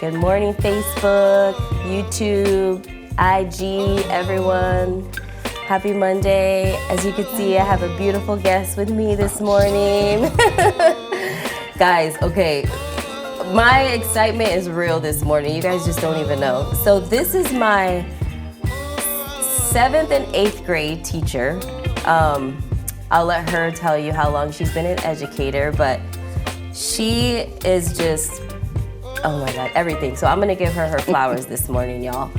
Good morning, Facebook, YouTube, IG, everyone. Happy Monday. As you can see, I have a beautiful guest with me this morning. Guys, okay, my excitement is real this morning. You guys just don't even know. So this is my 7th and 8th grade teacher. I'll let her tell you how long she's been an educator, but she is just, oh my God, everything. So I'm gonna give her flowers this morning, y'all.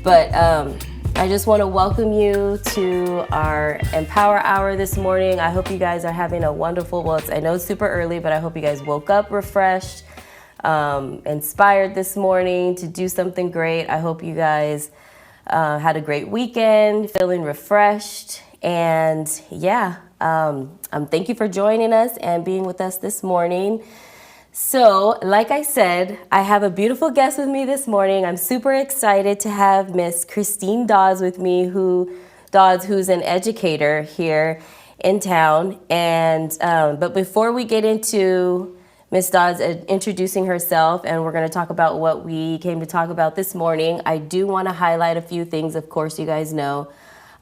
But I just wanna welcome you to our Empower Hour this morning. I hope you guys are having a wonderful, I know it's super early, but I hope you guys woke up refreshed, inspired this morning to do something great. I hope you guys had a great weekend, feeling refreshed. And yeah, thank you for joining us and being with us this morning. So, like I said, I have a beautiful guest with me this morning. I'm super excited to have Miss Christine Dodds with me, who's an educator here in town. And but before we get into Miss Dodds introducing herself, and we're going to talk about what we came to talk about this morning, I do want to highlight a few things. Of course, you guys know.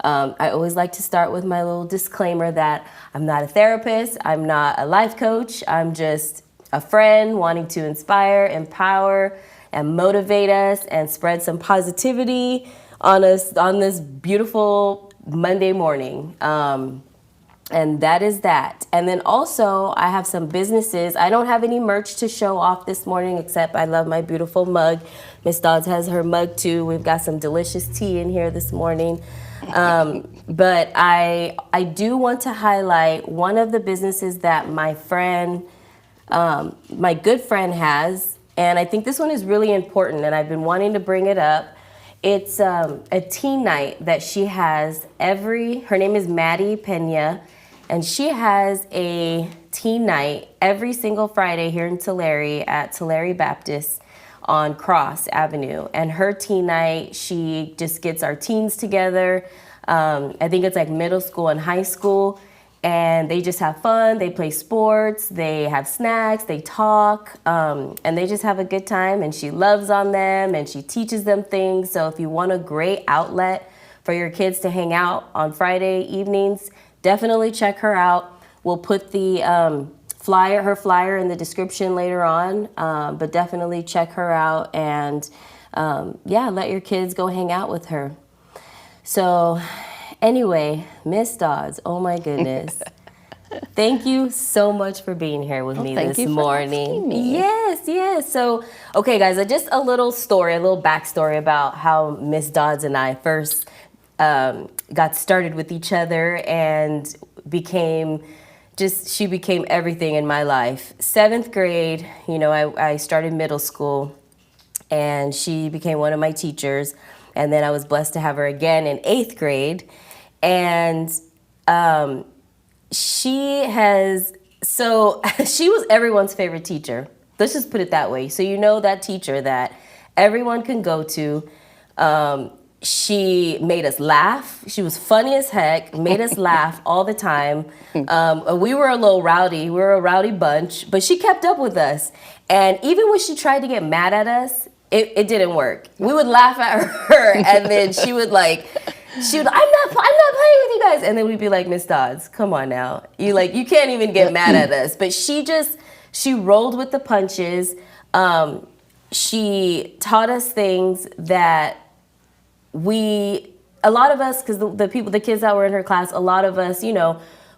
I always like to start with my little disclaimer that I'm not a therapist, I'm not a life coach, I'm just a friend wanting to inspire, empower, and motivate us and spread some positivity on us on this beautiful Monday morning. And that is that. And then also I have some businesses. I don't have any merch to show off this morning, except I love my beautiful mug. Miss Dodds has her mug too. We've got some delicious tea in here this morning. But I do want to highlight one of the businesses that my friend, my good friend has, and I think this one is really important, and I've been wanting to bring it up. It's a teen night that she has her name is Maddie Pena, and she has a teen night every single Friday here in Tulare at Tulare Baptist on Cross Avenue. And her teen night, she just gets our teens together. I think it's like middle school and high school. And they just have fun, they play sports, they have snacks, they talk, and they just have a good time, and she loves on them and she teaches them things. So if you want a great outlet for your kids to hang out on Friday evenings, definitely check her out. We'll put the her flyer in the description later on, but definitely check her out and let your kids go hang out with her. So anyway, Miss Dodds, oh my goodness. Thank you so much for being here with me this morning. Yes. So, okay, guys, just a little backstory about how Miss Dodds and I first got started with each other and she became everything in my life. 7th grade, I started middle school, and she became one of my teachers. And then I was blessed to have her again in 8th grade. And she was everyone's favorite teacher. Let's just put it that way. So that teacher that everyone can go to. She made us laugh. She was funny as heck, made us laugh all the time. We were a little rowdy. We were a rowdy bunch, but she kept up with us. And even when she tried to get mad at us, it didn't work. We would laugh at her, and then she would I'm not playing with you guys. And then we'd be like, Miss Dodds, come on now. You can't even get mad at us. But she rolled with the punches. She taught us things that a lot of us, because the kids that were in her class, a lot of us,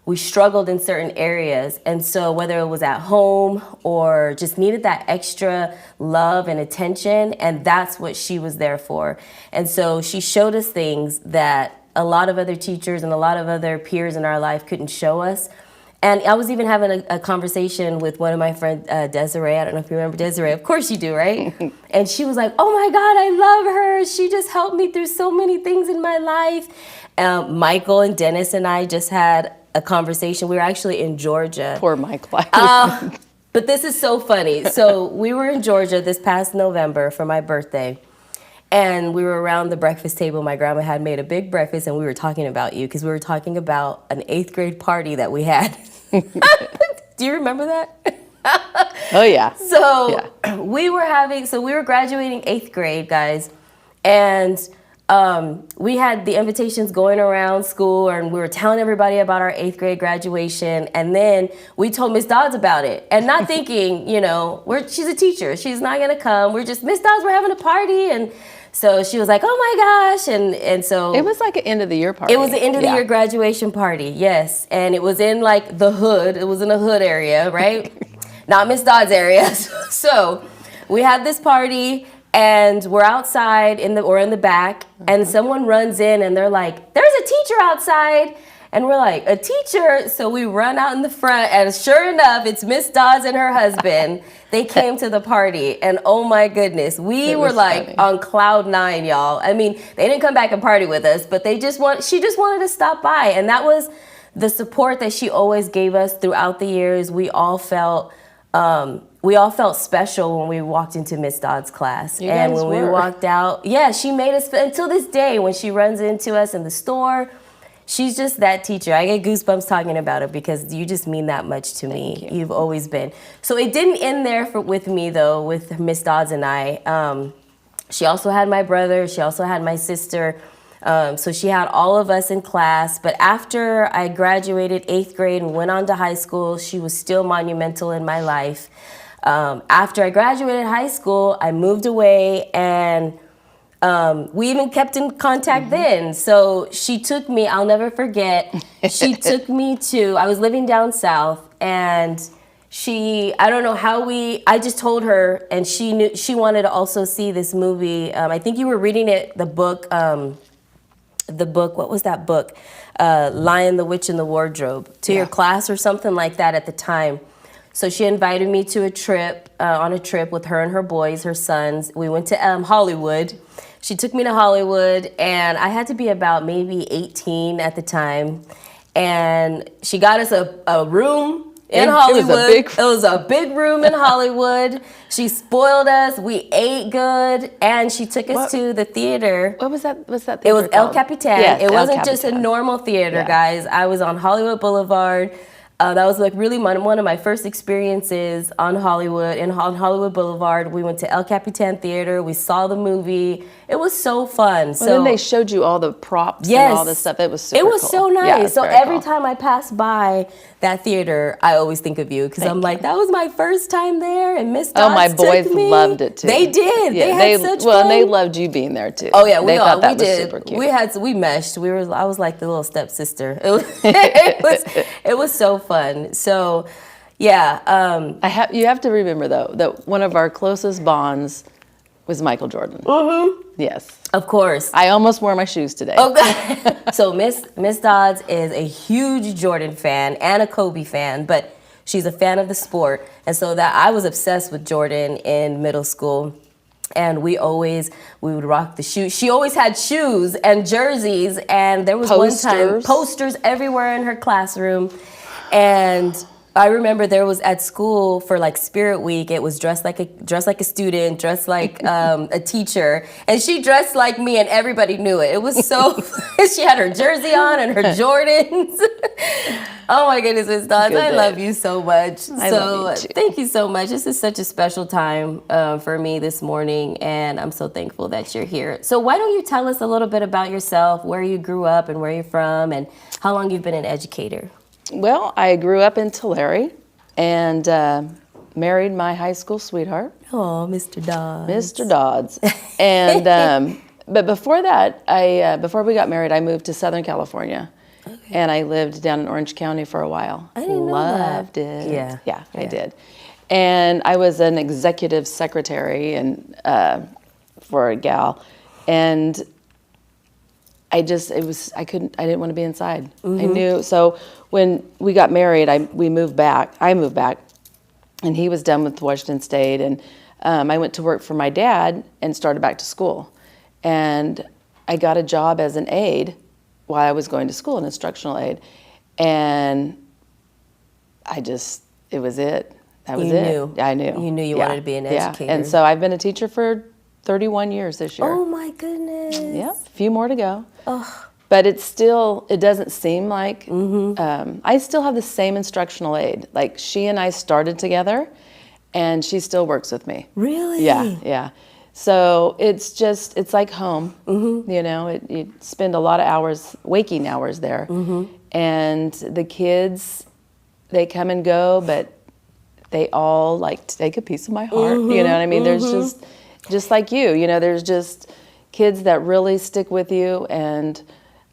we struggled in certain areas. And so whether it was at home or just needed that extra love and attention, and that's what she was there for. And so she showed us things that a lot of other teachers and a lot of other peers in our life couldn't show us. And I was even having a conversation with one of my friends, Desiree. I don't know if you remember Desiree. Of course you do, right? And she was like, oh my God, I love her. She just helped me through so many things in my life. Michael and Dennis and I just had a conversation. We were actually in Georgia. Poor Michael. But this is so funny. So we were in Georgia this past November for my birthday. And we were around the breakfast table. My grandma had made a big breakfast, and we were talking about you because we were talking about an 8th grade party that we had. Do you remember that? Oh, yeah. So we were graduating 8th grade, guys. And we had the invitations going around school, and we were telling everybody about our 8th grade graduation. And then we told Miss Dodds about it, and not thinking, she's a teacher. She's not going to come. We're just, Miss Dodds, we're having a party. And so she was like, oh my gosh. And so it was like an end of the year party. It was the end of the year graduation party. Yes. And it was in like the hood. It was in a hood area, right? Not Miss Dodd's area. So we had this party, and we're outside in the back, and someone runs in, and they're like, there's a teacher outside. And we're like, a teacher? So we run out in the front, and sure enough, it's Miss Dodds and her husband. They came to the party, and oh my goodness, we were like funny. On cloud 9, y'all. I mean, they didn't come back and party with us, but she just wanted to stop by. And that was the support that she always gave us throughout the years. We all felt special when we walked into Miss Dodd's class. We walked out, she made us, until this day, when she runs into us in the store, she's just that teacher. I get goosebumps talking about it because you just mean that much to me. Thank you. You've always been. So it didn't end there with me, though, with Miss Dodds and I. She also had my brother. She also had my sister. So she had all of us in class. But after I graduated 8th grade and went on to high school, she was still monumental in my life. After I graduated high school, I moved away, and we even kept in contact then. So she took me, I'll never forget, I was living down south, and I don't know how I just told her, and she wanted to also see this movie. I think you were reading the book, what was that book? Lion, the Witch, and the Wardrobe, to your class or something like that at the time. So she invited me to on a trip with her and her boys, her sons. We went to Hollywood. She took me to Hollywood, and I had to be about maybe 18 at the time. And she got us a room in Hollywood. It was a big room in Hollywood. She spoiled us. We ate good, and she took us to the theater. What was that? Theater It was El called? Capitan. Yes, it wasn't El just a Capitan. normal theater, guys. I was on Hollywood Boulevard. That was like really one of my first experiences on Hollywood Boulevard. We went to El Capitan Theater. We saw the movie. It was so fun. Well, then they showed you all the props and all this stuff. It was super cool. So nice. Yeah, so every time I pass by that theater, I always think of you, because I'm like, that was my first time there, and Miss Dodds my boys took me. loved it too. They did. Yeah, they had such fun. Well, and they loved you being there too. Oh yeah, they thought that was did. super cute. We meshed. I was like the little stepsister. It was so fun. So yeah. You have to remember though that one of our closest bonds was Michael Jordan. Mm-hmm. Yes. Of course. I almost wore my shoes today. Okay. So Miss Dodds is a huge Jordan fan and a Kobe fan, but she's a fan of the sport. And so that I was obsessed with Jordan in middle school. And we would rock the shoes. She always had shoes and jerseys, and there was one time posters everywhere in her classroom. And I remember there was at school for like Spirit Week, it was dressed like a student, dressed like a teacher, and she dressed like me, and everybody knew it. It was so she had her jersey on and her Jordans. Oh my goodness, Miss Dodds, I love you so much. I love you too. Thank you so much. This is such a special time for me this morning, and I'm so thankful that you're here. So why don't you tell us a little bit about yourself, where you grew up and where you're from, and how long you've been an educator? Well, I grew up in Tulare and married my high school sweetheart. Oh, Mr. Dodds. Mr. Dodds. And but before that, before we got married, I moved to Southern California. Okay. And I lived down in Orange County for a while. I didn't know that. Loved it. Yeah, I did. And I was an executive secretary and for a gal. And I didn't want to be inside. Mm-hmm. I knew. So when we got married, I moved back, and he was done with Washington State, and I went to work for my dad and started back to school. And I got a job as an aide while I was going to school, an instructional aide. And it was it. That was it. I knew. You knew you wanted to be an educator. And so I've been a teacher for 31 years this year. Oh my goodness. Yeah, a few more to go. Oh, But it doesn't seem like, I still have the same instructional aide. Like, she and I started together, and she still works with me. Really? Yeah. So it's like home, you know, you spend a lot of hours, waking hours there. And the kids, they come and go, but they all like take a piece of my heart, you know what I mean? There's just like you know, there's just kids that really stick with you, and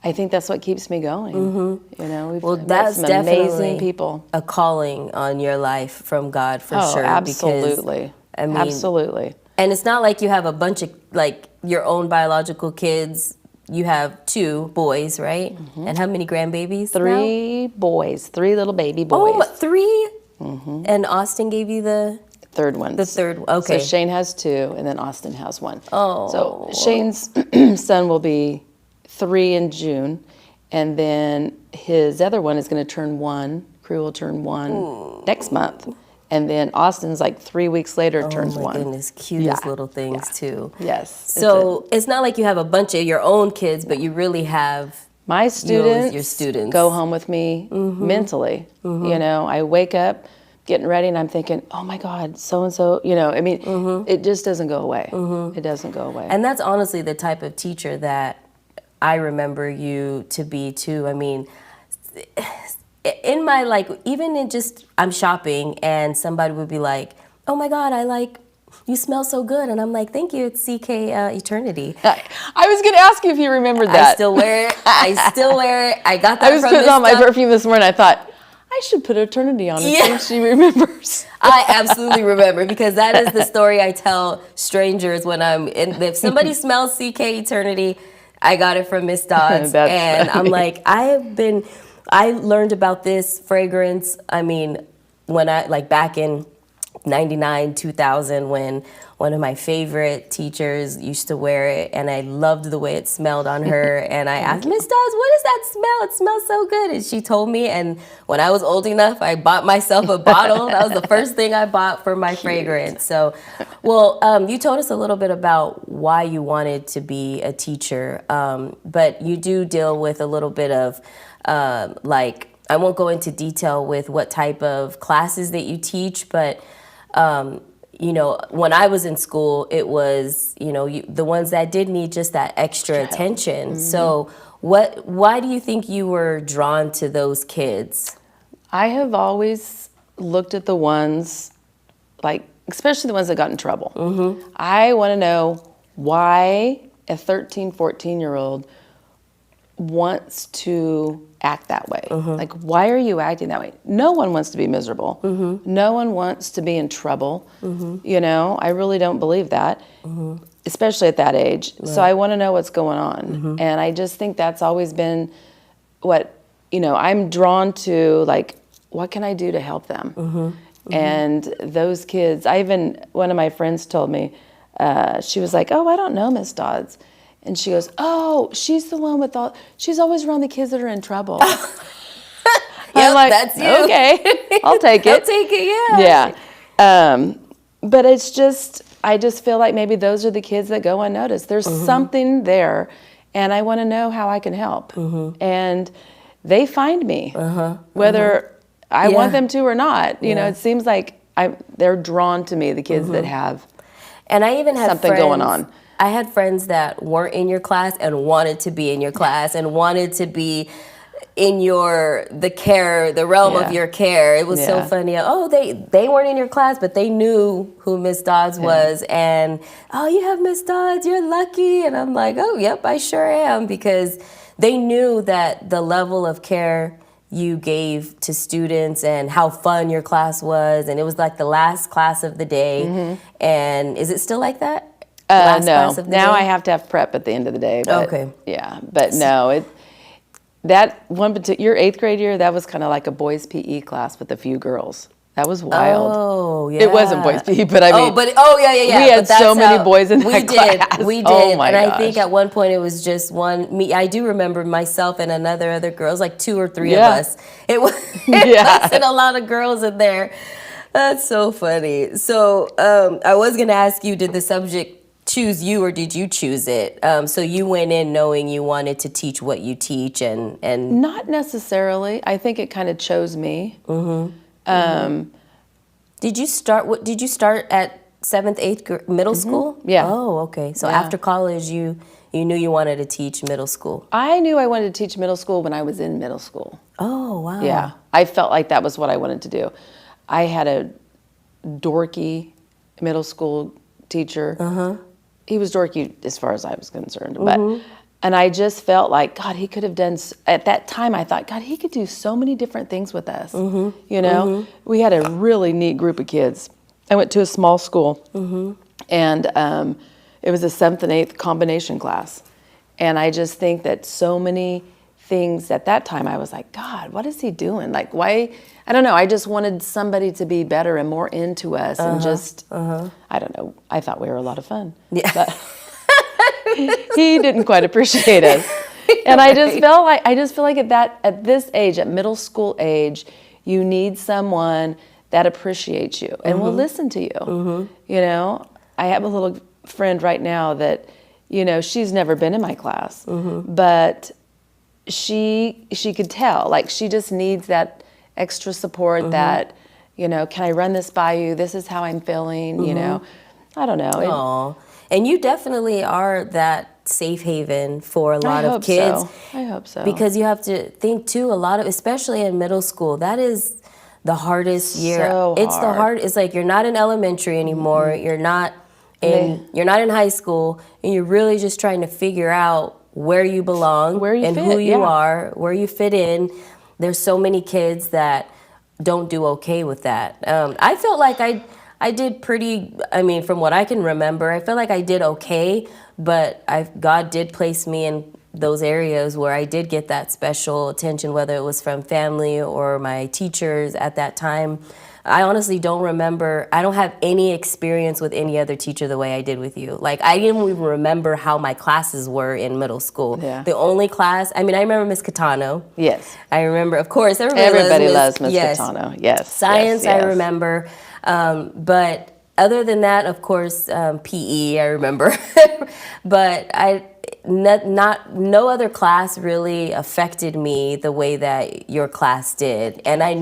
I think that's what keeps me going. You know, we've met some amazing people. A calling on your life from God for sure. Absolutely. Because, Absolutely. And it's not like you have a bunch of like your own biological kids. You have 2 boys, right? And how many grandbabies? 3 boys, 3 little baby boys. Oh, 3? And Austin gave you the third one. The third one. Okay. So Shane has 2, and then Austin has 1. Oh. So Shane's son will be 3 in June, and then his other one is going to turn 1. Crew will turn 1 next month. And then Austin's like 3 weeks later turns 1. Oh my goodness, cutest little things too. Yes. So it's not like you have a bunch of your own kids, but you really have my students. Your students go home with me mentally. You know, I wake up getting ready and I'm thinking, oh my God, so and so. You know, I mean, it just doesn't go away. It doesn't go away. And that's honestly the type of teacher that I remember you to be too. I mean, in my, like, even in just, I'm shopping and somebody would be like, oh my God, you smell so good. And I'm like, thank you, it's CK Eternity. I was going to ask you if you remembered that. I still wear it. I got that I was from putting on my stuff. perfume this morning. I thought, I should put Eternity on and see if she remembers. I absolutely remember, because that is the story I tell strangers when I'm in. If somebody smells CK Eternity, I got it from Miss Dodds. And funny. I'm like, I learned about this fragrance, I mean, when back in 99, 2000, when one of my favorite teachers used to wear it, and I loved the way it smelled on her. And I asked, Miss Dawes, what is that smell? It smells so good. And she told me, and when I was old enough, I bought myself a bottle. That was the first thing I bought for my fragrance. So, well, you told us a little bit about why you wanted to be a teacher, but you do deal with a little bit of, I won't go into detail with what type of classes that you teach, but you know, when I was in school, it was, you know, the ones that did need just that extra attention. So why do you think you were drawn to those kids? I have always looked at the ones, like, especially the ones that got in trouble. I want to know why a 13, 14-year-old wants to act that way. Like, why are you acting that way? No one wants to be miserable. No one wants to be in trouble. You know, I really don't believe that, especially at that age. Right. So I want to know what's going on. And I just think that's always been what, you know, I'm drawn to, like, what can I do to help them? And those kids, one of my friends told me, she was like, oh, I don't know Miss Dodds. And she goes, oh, she's the one with she's always around the kids that are in trouble. I'm like, that's you. Okay, I'll take it. I'll take it, yeah. Yeah. But it's just, I just feel like maybe those are the kids that go unnoticed. There's something there, and I want to know how I can help. And they find me, whether I want them to or not. You know, it seems like they're drawn to me, the kids that have and I even had something going on. I had friends that weren't in your class and wanted to be in your class and wanted to be in the realm of your care. It was so funny. Oh, they weren't in your class, but they knew who Miss Dodds was. And, oh, you have Miss Dodds, you're lucky. And I'm like, oh, yep, I sure am. Because they knew that the level of care you gave to students and how fun your class was. And it was like the last class of the day. And is it still like that? No. Now I have to have prep at the end of the day. But, okay. Yeah, but no, that one particular, your 8th grade year, that was kind of like a boys' PE class with a few girls. That was wild. Oh, yeah. It wasn't boys' PE, but I mean. Yeah. We had so many boys in that class. We did. Oh my gosh. I think at one point it was just me. I do remember myself and other girls, like 2 or 3 of us. It wasn't a lot of girls in there. That's so funny. So I was going to ask you, did the subject choose you, or did you choose it? So you went in knowing you wanted to teach what you teach, and Not necessarily. I think it kind of chose me. did you start? What did you start at 7th, 8th middle school? Yeah. Oh, okay. So Yeah. after college, you knew you wanted to teach middle school. I knew I wanted to teach middle school when I was in middle school. Oh, wow. Yeah, I felt like that was what I wanted to do. I had a dorky middle school teacher. He was dorky as far as I was concerned, but and I just felt like, God, he could have done. At that time, I thought, God, he could do so many different things with us. You know, we had a really neat group of kids. I went to a small school, and it was a 7th and 8th combination class, and I just think that so many things at that time, I was like, God, what is he doing? Like, why? I don't know. I just wanted somebody to be better and more into us, and just, I don't know. I thought we were a lot of fun. Yeah. But he didn't quite appreciate us. And I just feel like at this age, at middle school age, you need someone that appreciates you and will listen to you. You know, I have a little friend right now that, you know, she's never been in my class, but she could tell, like, she just needs that extra support that, you know, can I run this by you? This is how I'm feeling, you know. I don't know. Oh, and you definitely are that safe haven for a lot of kids. I hope so. Because you have to think too, especially in middle school, that is the hardest year. So it's the hard. It's like you're not in elementary anymore. You're not in high school, and you're really just trying to figure out where you belong, Where you and fit, who you yeah. are, where you fit in. There's so many kids that don't do okay with that. I felt like I did pretty, I mean, from what I can remember, I feel like I did okay, but God did place me in those areas where I did get that special attention, whether it was from family or my teachers at that time. I honestly don't remember. I don't have any experience with any other teacher the way I did with you. Like, I didn't even remember how my classes were in middle school. Yeah. The only class, I mean, I remember Miss Catano. Yes. I remember, of course, Everybody loves Miss Catano. Yes. Science, yes. I remember. But other than that, of course, PE, I remember. But no other class really affected me the way that your class did. And I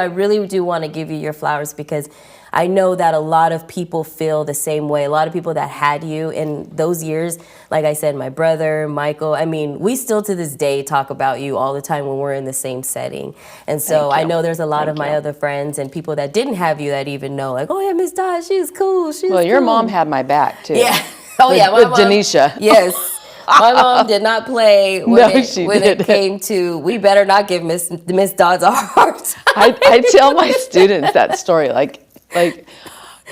really do want to give you your flowers, because I know that a lot of people feel the same way. A lot of people that had you in those years, like I said, my brother, Michael, I mean, we still to this day talk about you all the time when we're in the same setting. And so I know there's a lot of my other friends and people that didn't have you that even know, like, oh yeah, Miss Dot, she's cool. Well, your mom had my back too. Yeah. Oh yeah, with Denisha. Yes. My mom did not play when didn't. it came to, we better not give Miss Dodds a hard time. I tell my students that story, like,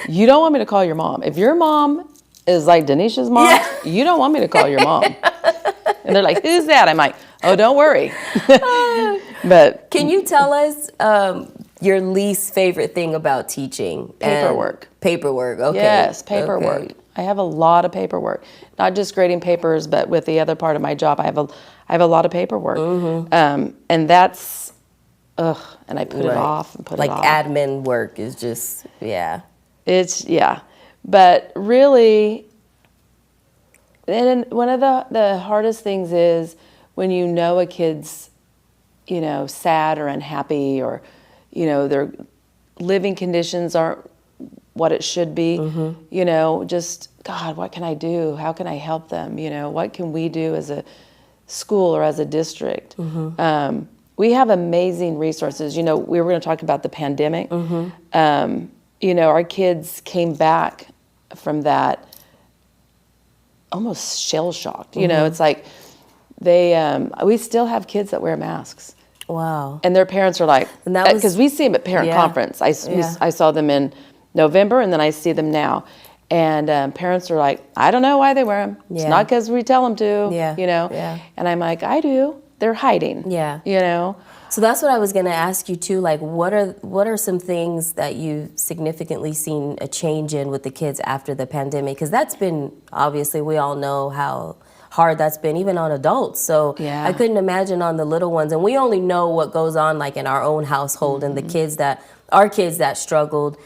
you don't want me to call your mom. If your mom is like Denisha's mom, you don't want me to call your mom. And they're like, who's that? I'm like, oh, don't worry. But can you tell us your least favorite thing about teaching? Paperwork. Paperwork, okay. Yes, paperwork. Okay. I have a lot of paperwork, not just grading papers, but with the other part of my job, I have a lot of paperwork, and that's, and I put it off and put it off. Like admin work is just, but really, and one of the hardest things is when you know a kid's, you know, sad or unhappy, or, you know, their living conditions aren't what it should be, you know, just, God, what can I do? How can I help them? You know, what can we do as a school or as a district? We have amazing resources. You know, we were going to talk about the pandemic. You know, our kids came back from that almost shell-shocked. You know, it's like we still have kids that wear masks. Wow. And their parents are like, because we see them at parent conference. I saw them in November, and then I see them now. And parents are like, I don't know why they wear them. It's not because we tell them to, you know. And I'm like, I do. They're hiding. You know. So that's what I was going to ask you too. Like, what are some things that you've significantly seen a change in with the kids after the pandemic? Because that's been, obviously, we all know how hard that's been, even on adults. So I couldn't imagine on the little ones. And we only know what goes on like in our own household and the kids that struggled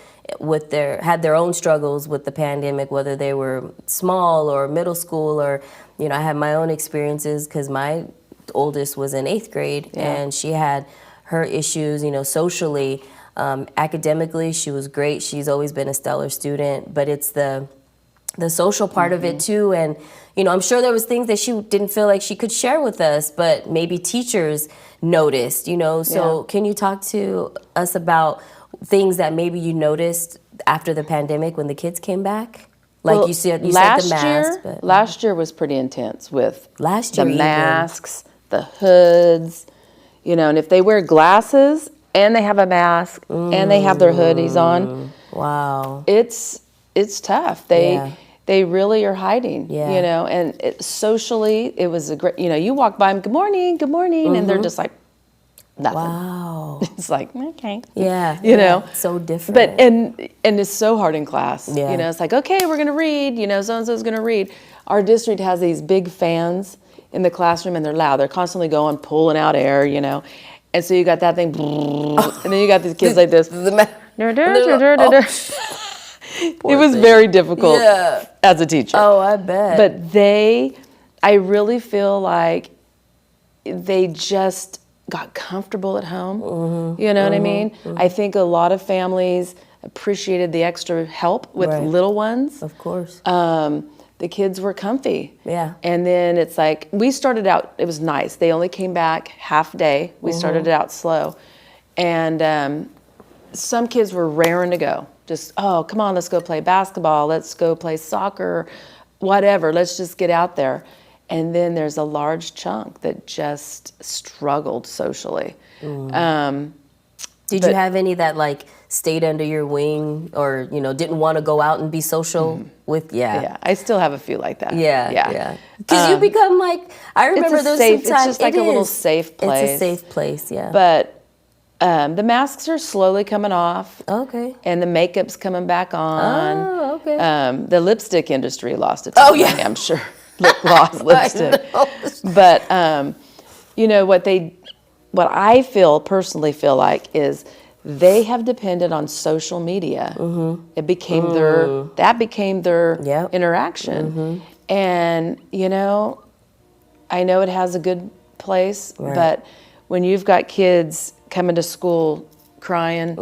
had their own struggles with the pandemic, whether they were small or middle school, or I had my own experiences because my oldest was in 8th grade and she had her issues, socially. Academically, she was great. She's always been a stellar student, but it's the social part of it too. And I'm sure there was things that she didn't feel like she could share with us, but maybe teachers noticed. So can you talk to us about things that maybe you noticed after the pandemic when the kids came back? Like you said the masks. Last year was pretty intense with the even. masks, the hoods, and if they wear glasses and they have a mask and they have their hoodies on, wow, it's tough. They really are hiding, and socially it was a great, you walk by them, good morning, and they're just like, nothing. Wow. It's like, okay. Yeah. So different. But, and it's so hard in class. Yeah. It's like, okay, we're going to read, so-and-so's going to read. Our district has these big fans in the classroom and they're loud. They're constantly going, pulling out air, And so you got that thing, and then you got these kids like this. It was very difficult as a teacher. Oh, I bet. But I really feel like they just got comfortable at home. You know what I mean? I think a lot of families appreciated the extra help with little ones. Of course. The kids were comfy. Yeah. And then it's like, we started out, it was nice. They only came back half day. We started it out slow. And some kids were raring to go. Just, oh, come on, let's go play basketball. Let's go play soccer, whatever. Let's just get out there. And then there's a large chunk that just struggled socially. Did you have any that stayed under your wing or, didn't want to go out and be social with? Yeah, I still have a few like that. Yeah. Because you become I remember those safe, sometimes. It's just like a little safe place. It's a safe place, yeah. But the masks are slowly coming off. Okay. And the makeup's coming back on. Oh, okay. The lipstick industry lost a ton of money, I'm sure. Lost lipstick. But, what I personally feel like is they have depended on social media. It became their interaction. And, I know it has a good place, but when you've got kids coming to school crying,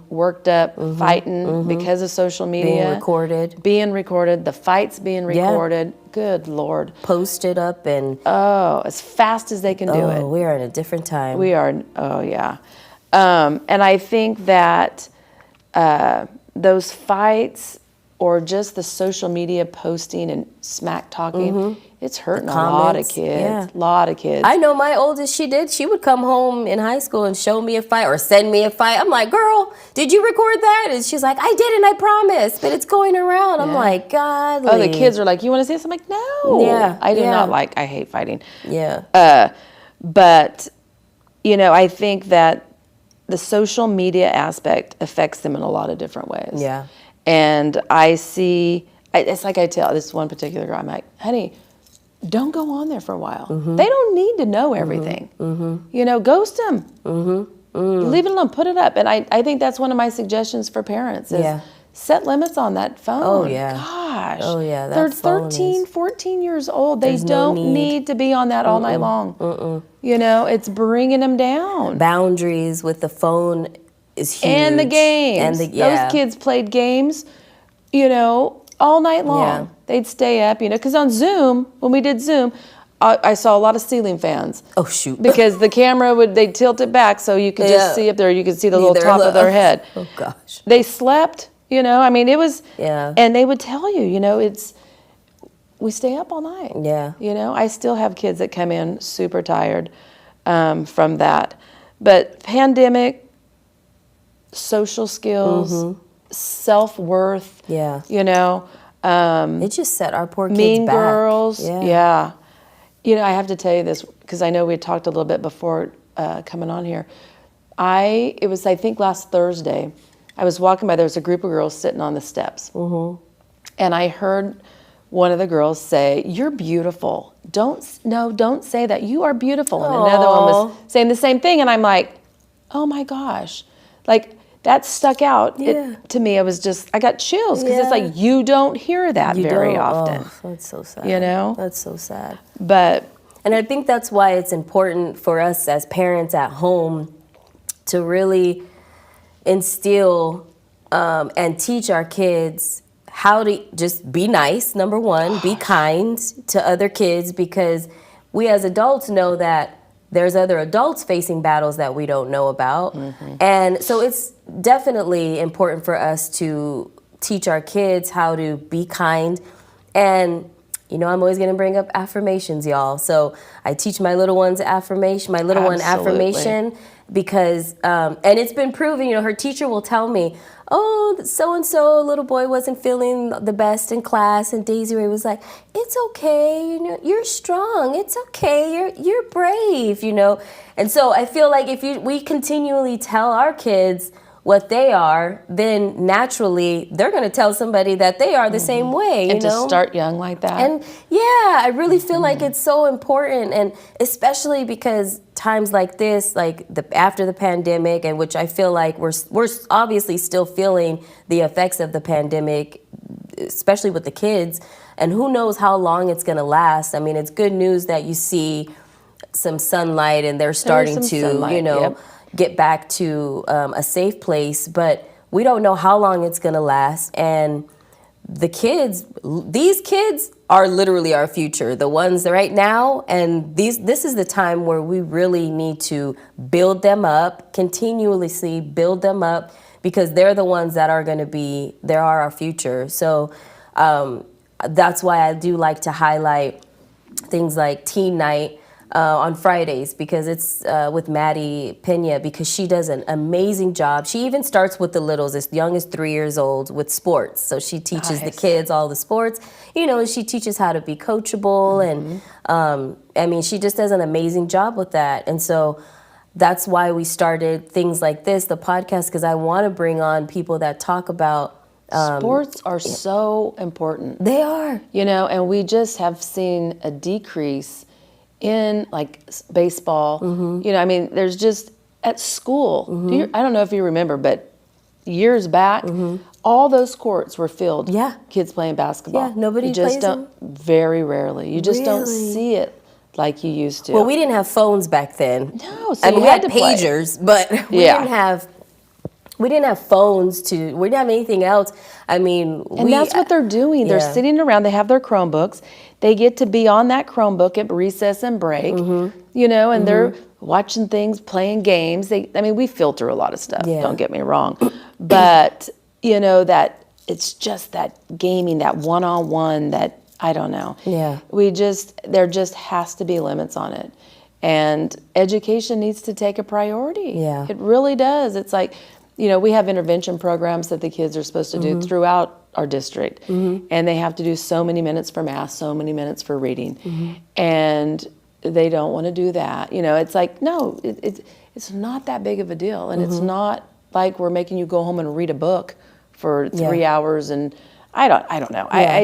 worked up, fighting because of social media. Being recorded, the fights being recorded. Good Lord. Posted up and... Oh, as fast as they can do it. We are in a different time. We are, yeah. And I think that those fights or just the social media posting and smack talking, it's hurting a lot of kids. A lot of kids. I know my oldest, she would come home in high school and show me a fight or send me a fight. I'm like, girl, did you record that? And she's like, I didn't, I promise, but it's going around. I'm like, godly. Oh, the kids are like, you want to see this? I'm like, no. Yeah. I do not I hate fighting. Yeah. But, I think that the social media aspect affects them in a lot of different ways. Yeah. And I see, it's like I tell this one particular girl, I'm like, honey, don't go on there for a while. They don't need to know everything. Ghost them. Leave it alone, put it up. And I think that's one of my suggestions for parents is set limits on that phone. Oh, yeah. Gosh. Oh, yeah. They're 13, 14 years old. They don't need to be on that all night long. It's bringing them down. Boundaries with the phone is huge. And the games. Those kids played games, all night long. Yeah. They'd stay up, because on Zoom, when we did Zoom, I saw a lot of ceiling fans. Oh, shoot. Because the camera they'd tilt it back so you could just see up there, you could see the little top of their head. Oh, gosh. They slept, it was, and they would tell you, we stay up all night. Yeah. I still have kids that come in super tired from that. But pandemic, social skills, self-worth. Yeah. It just set our poor kids Mean back. Girls. Yeah. I have to tell you this because I know we had talked a little bit before coming on here. It was, I think, last Thursday. I was walking by. There was a group of girls sitting on the steps. And I heard one of the girls say, "You're beautiful. Don't say that. You are beautiful." And another one was saying the same thing. And I'm like, oh my gosh. that stuck out. Yeah. To me, I got chills because it's Yeah. like, you don't hear that very often. Oh, that's so sad. You know? That's so sad. And I think that's why it's important for us as parents at home to really instill and teach our kids how to just be nice, number one, be kind to other kids, because we as adults know that there's other adults facing battles that we don't know about. And so it's definitely important for us to teach our kids how to be kind. And I'm always going to bring up affirmations, y'all. So I teach my little ones affirmation, because, and it's been proven, her teacher will tell me, oh, so-and-so little boy wasn't feeling the best in class. And Daisy Ray was like, it's okay. You're strong. It's okay. You're brave, And so I feel like if we continually tell our kids what they are, then naturally they're going to tell somebody that they are the same way, and to start young like that. And yeah, I really feel like it's so important, and especially because times like this, like after the pandemic, and which I feel like we're obviously still feeling the effects of the pandemic, especially with the kids, and who knows how long it's going to last. I mean, it's good news that you see some sunlight and they're starting to, get back to a safe place, but we don't know how long it's going to last. And these kids are literally our future, the ones right now. And this is the time where we really need to build them up, continuously build them up, because they're the ones that are going to they are our future. So that's why I do like to highlight things like teen night on Fridays, because it's with Maddie Pena, because she does an amazing job. She even starts with the littles, as young as 3 years old, with sports. So she teaches the kids all the sports, and she teaches how to be coachable. And she just does an amazing job with that. And so that's why we started things like this, the podcast, because I want to bring on people that talk about sports are so important. They are. And we just have seen a decrease in like baseball. There's just at school. I don't know if you remember, but years back, all those courts were filled. Yeah. Kids playing basketball. Yeah, nobody you just plays don't them. Very rarely. You just don't see it like you used to. Well, we didn't have phones back then. No, so we had pagers, but we didn't have. We didn't have phones we didn't have anything else. And that's what they're doing. They're sitting around, they have their Chromebooks. They get to be on that Chromebook at recess and break, and they're watching things, playing games. We filter a lot of stuff, don't get me wrong. But, that it's just that gaming, that one-on-one, that, I don't know. Yeah. There just has to be limits on it. And education needs to take a priority. Yeah. It really does. It's like, we have intervention programs that the kids are supposed to do throughout our district. And they have to do so many minutes for math, so many minutes for reading. And they don't want to do that. It's like, no, it's not that big of a deal. And it's not like we're making you go home and read a book for 3 hours. And I don't know. Yeah.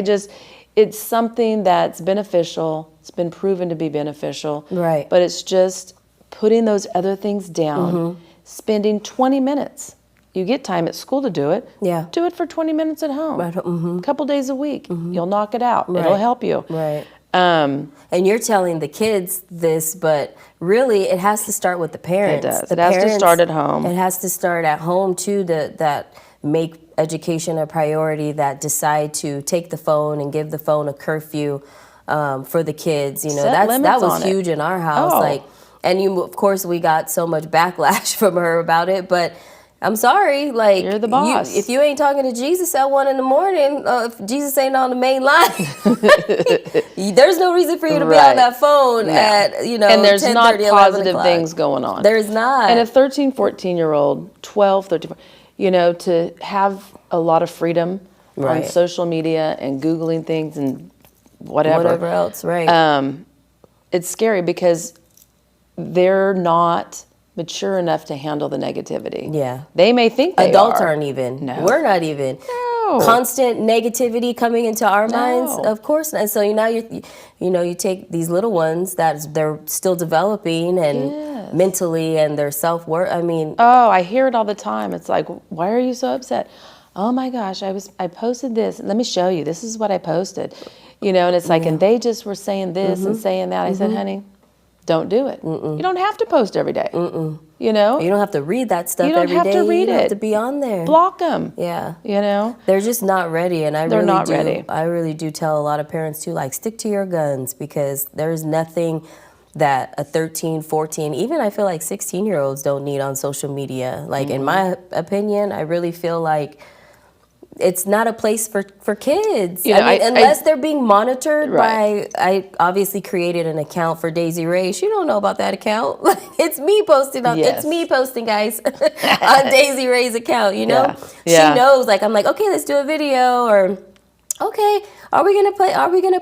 It's something that's beneficial. It's been proven to be beneficial. Right. But it's just putting those other things down, spending 20 minutes. You get time at school to do it. Yeah. Do it for 20 minutes at home. A couple days a week. You'll knock it out. Right. It'll help you. Right. And you're telling the kids this, but really it has to start with the parents. It does. It has to start at home. It has to start at home too, that make education a priority, that decide to take the phone and give the phone a curfew for the kids. That was huge in our house. And of course we got so much backlash from her about it, but I'm sorry, you're the boss. If you ain't talking to Jesus at 1 a.m, if Jesus ain't on the main line, there's no reason for you to be on that phone at, and there's 10, not 30, positive things going on. There's not. And a 13, 14-year-old, 12, 13, to have a lot of freedom on social media and Googling things and whatever else, right. It's scary because they're not mature enough to handle the negativity. Yeah. They may think they Adults are. aren't even. No. We're not even. No. Constant negativity coming into our minds, of course. And so now you take these little ones that they're still developing, and mentally and their self-worth. I mean, Oh, I hear it all the time. It's like, why are you so upset? Oh my gosh, I posted this. Let me show you. This is what I posted. And it's like, and they just were saying this and saying that. I said, honey, don't do it. You don't have to post every day. you don't have to read that stuff every day. You don't have to read you don't it. have to be on there. Block them. Yeah. They're just not ready. And they're not ready. I really do tell a lot of parents too, like, stick to your guns, because there's nothing that a 13, 14, even I feel like 16-year-olds don't need on social media. Like, in my opinion, I really feel like it's not a place for kids. Unless they're being monitored right. I obviously created an account for Daisy Ray. She don't know about that account. It's me posting yes. It's me posting, guys, on Daisy Ray's account, Yeah. She knows, like, I'm like, okay, let's do a video, or okay, are we gonna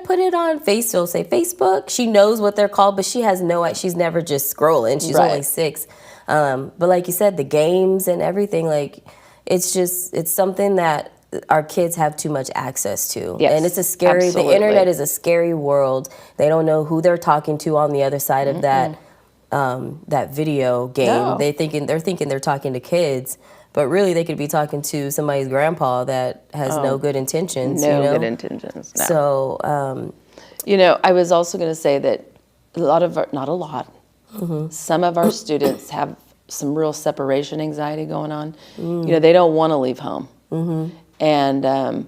put it on Facebook? She knows what they're called, but she has she's never just scrolling. She's right. only 6. But like you said, the games and everything, like, it's something that our kids have too much access to. Yes, and it's a scary, absolutely. The internet is a scary world. They don't know who they're talking to on the other side of that video game. No. They're thinking they're talking to kids, but really they could be talking to somebody's grandpa that has no good intentions. No good intentions. No. So, I was also going to say that not a lot, some of our students have some real separation anxiety going on. They don't want to leave home. And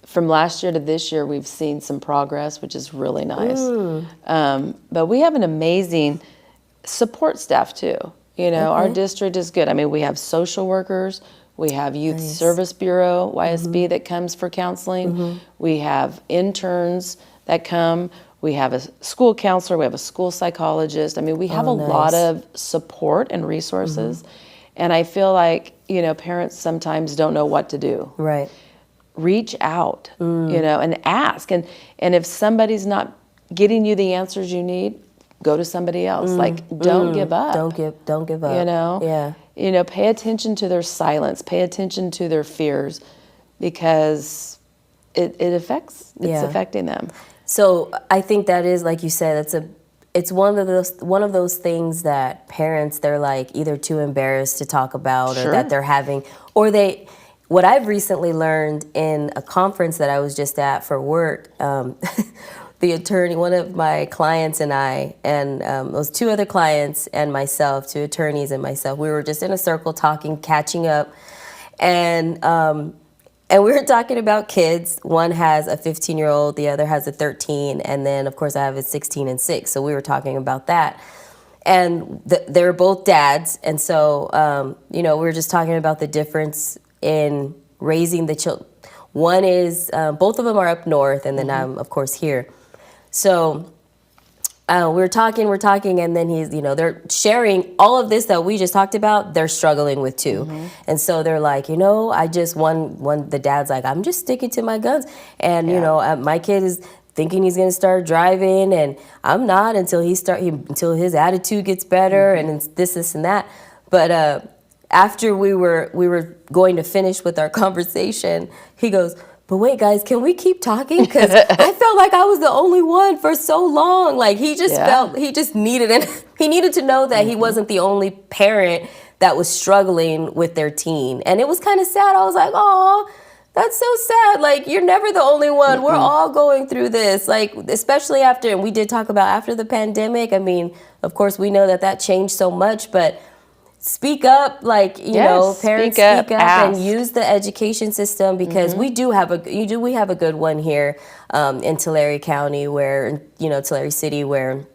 from last year to this year, we've seen some progress, which is really nice. But we have an amazing support staff too. Our district is good. I mean, we have social workers, we have Youth Service Bureau, YSB, that comes for counseling. We have interns that come. We have a school counselor, we have a school psychologist. I mean, we have a lot of support and resources. And I feel like, parents sometimes don't know what to do. Right. Reach out, and ask. And if somebody's not getting you the answers you need, go to somebody else. Like, don't give up. Don't give up. Yeah. Pay attention to their silence. Pay attention to their fears, because it's affecting them. So I think that is, like you said, it's one of those things that parents, they're like either too embarrassed to talk about, or that they're having, or what I've recently learned in a conference that I was just at for work, the attorney, one of my clients and I, and those 2 other clients and myself, 2 attorneys and myself, we were just in a circle talking, catching up, and we were talking about kids. One has a 15-year-old, the other has a 13, and then, of course, I have a 16 and 6. So we were talking about that. And they were both dads. And so, we were just talking about the difference in raising the children. One is, both of them are up north, and then I'm, of course, here. So we're talking, and then he's, they're sharing all of this that we just talked about, they're struggling with too. And so they're like, I just, the dad's like, I'm just sticking to my guns. And, my kid is thinking he's going to start driving, and I'm not until until his attitude gets better, and it's this and that. But after we were going to finish with our conversation, he goes, but wait, guys, can we keep talking? Because I felt like I was the only one for so long. Like, he just needed to know that he wasn't the only parent that was struggling with their teen. And it was kind of sad. I was like, oh, that's so sad. Like, you're never the only one. We're all going through this. Like, especially after, and we did talk about after the pandemic. I mean, of course, we know that changed so much, but speak up, like, parents speak up and use the education system, because we have a good one here in Tulare County, where, Tulare City, where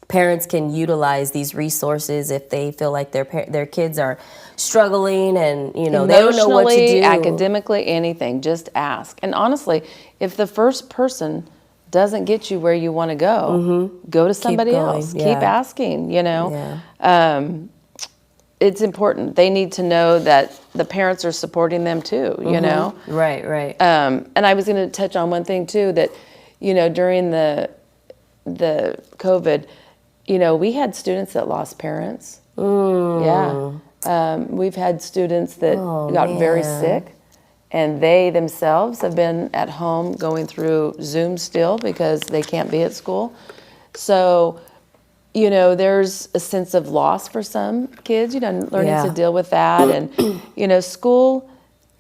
parents can utilize these resources if they feel like their kids are struggling and, they don't know what to do. Academically, anything, just ask. And honestly, if the first person doesn't get you where you want to go, go to somebody else. Yeah. Keep asking, it's important. They need to know that the parents are supporting them too, Right. And I was going to touch on one thing too, that, during the COVID, we had students that lost parents. Yeah. We've had students that got very sick, and they themselves have been at home going through Zoom still because they can't be at school. So you know, there's a sense of loss for some kids, you know, learning Yeah. to deal with that. And, you know, school,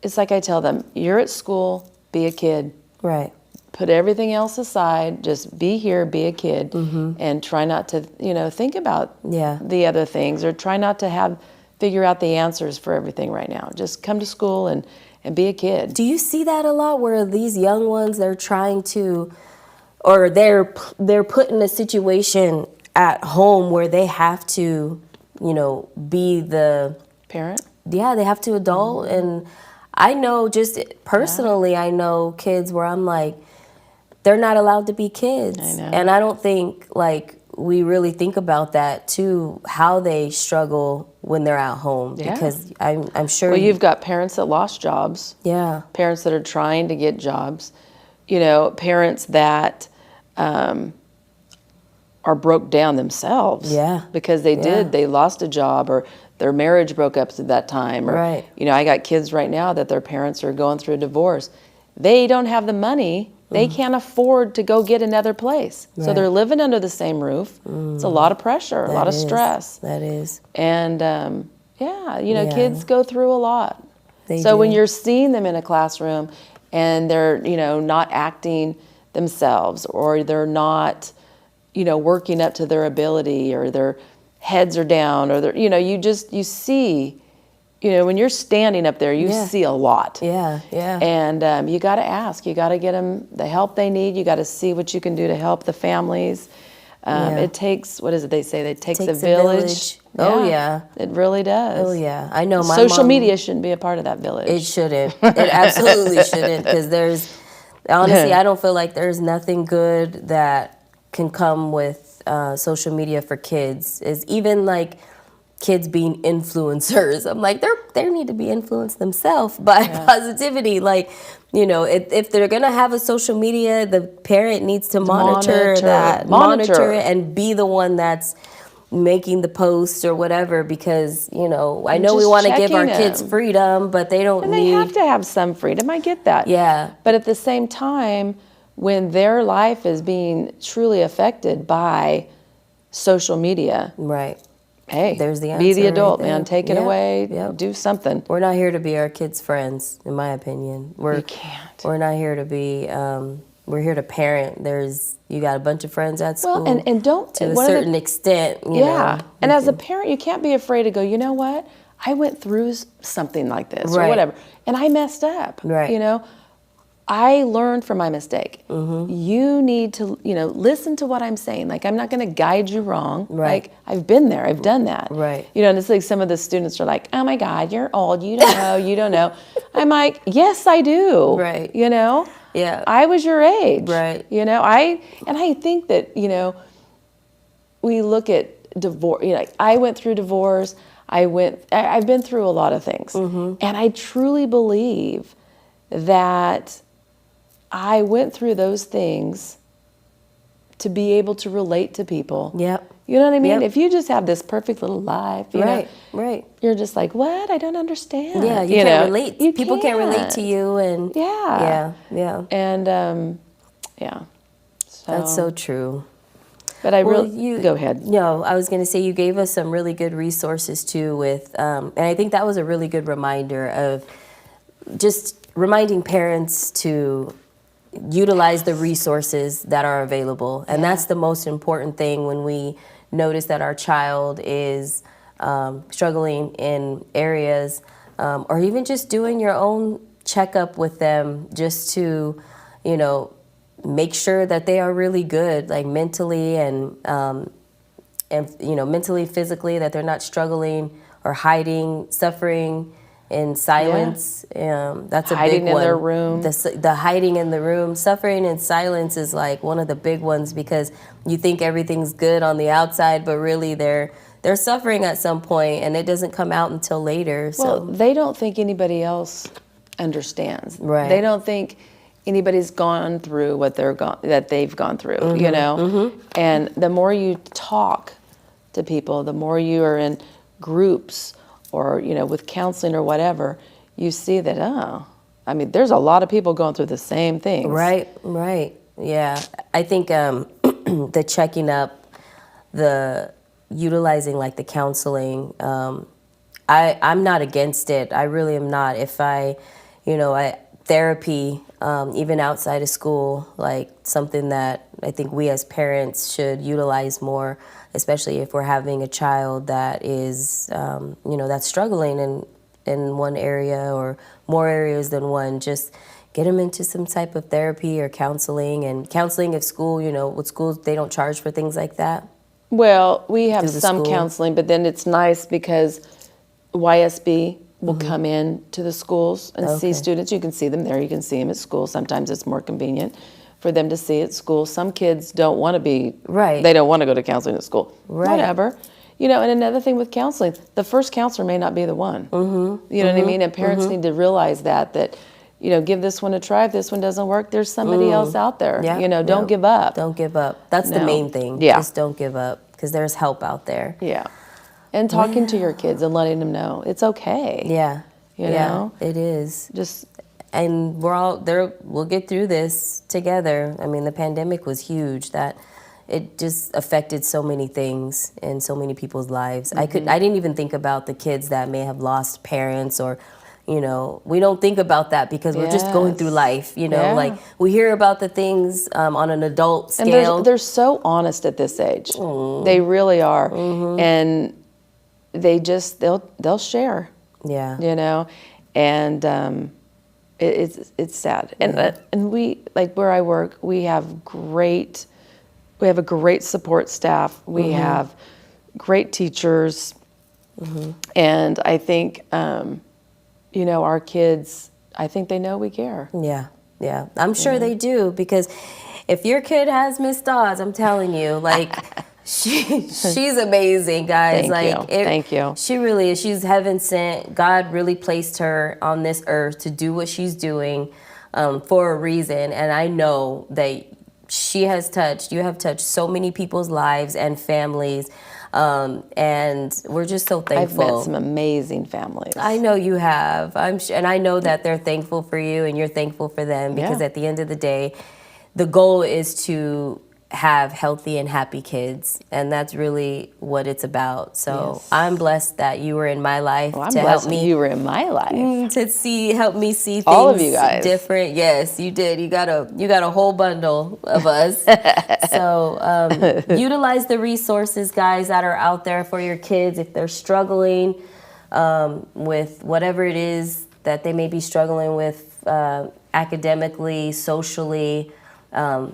it's like I tell them, you're at school, be a kid. Right. Put everything else aside, just be here, be a kid, and try not to, you know, think about Yeah. the other things, or try not to figure out the answers for everything right now. Just come to school and be a kid. Do you see that a lot where these young ones, they're trying to, or they're put in a situation at home where they have to, you know, be the Parent? yeah, they have to adult. And I know just personally, I know kids where I'm like, they're not allowed to be kids. I know. And I don't think like we really think about that too, how they struggle when they're at home. Yeah. Because I'm sure. Well, you've got parents that lost jobs. Yeah. Parents that are trying to get jobs. You know, parents that are broke down themselves. Yeah. Because they lost a job, or their marriage broke up at that time. Or, Right. you know, I got kids right now that their parents are going through a divorce. They don't have the money. They can't afford to go get another place. So Right. they're living under the same roof. It's a lot of pressure, a lot of stress. That is. And yeah, you know, Yeah. kids go through a lot. They So when do. you're seeing them in a classroom and they're, you know, not acting themselves, or they're not, you know, working up to their ability, or their heads are down, or they're, you know, you see, you know, when you're standing up there, you Yeah. see a lot. Yeah, yeah. And you got to ask, you got to get them the help they need. You got to see what you can do to help the families. Yeah. It takes, what is it they say? It takes a Takes a village. village. Oh, yeah. It really does. Oh, yeah. I know my Social mom, media shouldn't be a part of that village. It shouldn't. It absolutely shouldn't, because honestly, I don't feel like there's nothing good that can come with social media for kids. Is even like kids being influencers. I'm like, they need to be influenced themselves by positivity. Like, you know, if they're gonna have a social media, the parent needs to monitor it, and be the one that's making the post or whatever, because, you know, I know we just want to give our checking kids them. freedom, but they don't And need. they have to have some freedom. I get that. Yeah. But at the same time, when their life is being truly affected by social media, Right. hey, There's the be the answer adult, right there. man. Take it Yep, away. yep. Do something. We're not here to be our kids' friends, in my opinion. You can't. We're not here to be. We're here to parent. You got a bunch of friends at school. Well, and don't to a one of the- certain extent. You Yeah. know, And as a parent, you can't be afraid to go, you know what? I went through something like this, or Right. whatever, and I messed up. Right. You know, I learned from my mistake. Mm-hmm. You need to, you know, listen to what I'm saying. Like, I'm not going to guide you wrong. Right. Like, I've been there. I've done that. Right. You know, and it's like some of the students are like, oh my God, you're old. You don't know. You don't know. I'm like, yes, I do. Right. You know? Yeah. I was your age. Right. You know, I think that, you know, we look at divorce, you know, like I went through divorce. I've been through a lot of things. Mm-hmm. And I truly believe that I went through those things to be able to relate to people. Yep. You know what I mean? Yep. If you just have this perfect little life, you know, Right. you're just like, what? I don't understand. Yeah, you can't relate. People can't relate to you, and Yeah. yeah. And yeah. So, That's so true. But I Well, really go ahead. No, I was going to say you gave us some really good resources too with, and I think that was a really good reminder of just reminding parents to utilize the resources that are available. And that's the most important thing when we notice that our child is struggling in areas, or even just doing your own checkup with them just to, you know, make sure that they are really good, like mentally and you know, mentally, physically, that they're not struggling or hiding, suffering in silence. That's a Hiding big in one. their room. The hiding in the room, suffering in silence is like one of the big ones, because you think everything's good on the outside, but really they're suffering at some point, and it doesn't come out until later. Well, So they don't think anybody else understands. Right. They don't think anybody's gone through what they've gone through, you know? And the more you talk to people, the more you are in groups or, you know, with counseling or whatever, you see that, I mean, there's a lot of people going through the same things. Right. Yeah. I think the checking up, the utilizing like the counseling, I'm not against it. I really am not. If therapy, even outside of school, like something that I think we as parents should utilize more, especially if we're having a child that is, that's struggling in one area or more areas than one. Just get them into some type of therapy or counseling. And counseling if school, with schools, they don't charge for things like that. Well, we have some school. counseling, but then it's nice because YSB will come in to the schools and see students. You can see them there. You can see them at school. Sometimes it's more convenient for them to see at school. Some kids don't want to be, they don't want to go to counseling at school. Whatever. And another thing with counseling, the first counselor may not be the one. You know what I mean? And parents need to realize that, give this one a try. If this one doesn't work, there's somebody else out there. Don't give up. Don't give up. That's the main thing. Just don't give up, because there's help out there. And talking to your kids and letting them know it's okay. You know? It is. Just, and we're all there. We'll get through this together. I mean, the pandemic was huge. That it just affected so many things in so many people's lives. I didn't even think about the kids that may have lost parents, or we don't think about that because we're just going through life, like we hear about the things on an adult scale. And they're so honest at this age. They really are. And they just, they'll share. And it's sad. And we, like where I work, we have a great support staff. We have great teachers. And I think, our kids, I think they know we care. I'm sure they do, because if your kid has Miss Dodds, I'm telling you, like, she's amazing, guys. Thank you. She really is. She's heaven sent. God really placed her on this earth to do what she's doing for a reason. And I know that you have touched so many people's lives and families. And we're just so thankful. I've met some amazing families. I know you have. And I know that they're thankful for you and you're thankful for them, because at the end of the day, the goal is to have healthy and happy kids, and that's really what it's about. So I'm blessed that you were in my life to help me. You were in my life Help me see things all of you guys different. Yes, you did. You got a whole bundle of us. So utilize the resources, guys, that are out there for your kids if they're struggling with whatever it is that they may be struggling with academically, socially.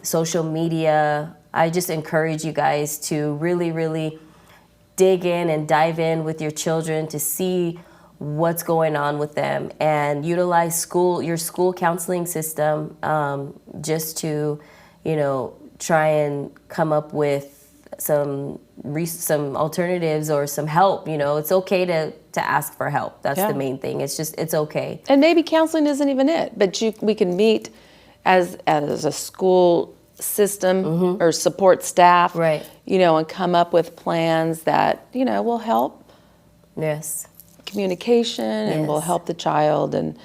Social media. I just encourage you guys to really, really dig in and dive in with your children to see what's going on with them, and utilize your school counseling system just to, try and come up with some alternatives or some help. It's okay to ask for help. That's the main thing. It's okay. And maybe counseling isn't even it, but we can meet as a school system or support staff, and come up with plans that, will help communication and will help the child, and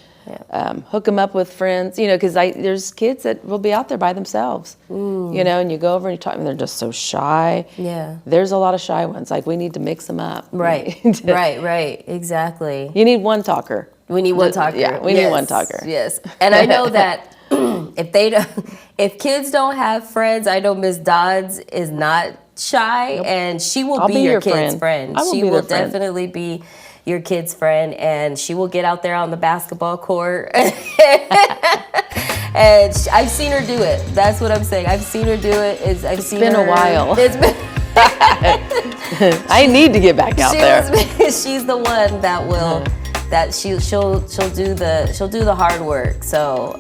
hook them up with friends, because there's kids that will be out there by themselves, and you go over and you talk, and they're just so shy. There's a lot of shy ones. Like, we need to mix them up. Right, exactly. You need one talker. We need one talker. Yeah, we need one talker. Yes, and I know that if kids don't have friends, I know Miss Dodds is not shy, and she will be your kid's friend. She will definitely be your kid's friend, and she will get out there on the basketball court. And I've seen her do it. That's what I'm saying. I've seen her do it. It's been a while. It's been. I need to get back out there. She's the one that will. That she'll do the hard work. So,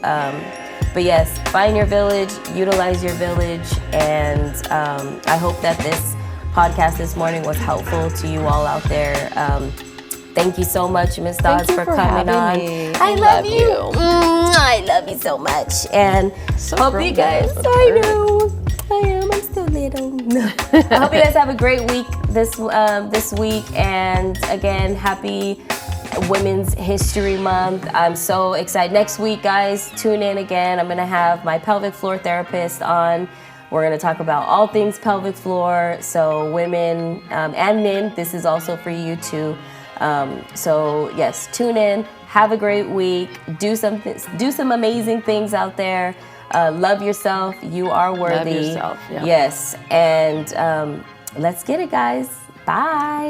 but yes, find your village, utilize your village, and I hope that this podcast this morning was helpful to you all out there. Thank you so much, Miss Dodds, for coming on. I love you. I love you so much, and hope you guys. I know. I am. I'm still little. I hope you guys have a great week this week, and again, happy Women's History Month. I'm so excited. Next week, guys, tune in again. I'm going to have my pelvic floor therapist on We're going to talk about all things pelvic floor. So women and men, this is also for you too. So yes, tune in. Have a great week. Do some amazing things out there. Love yourself. You are worthy. Love yourself. Yeah. Yes. And let's get it, guys. Bye.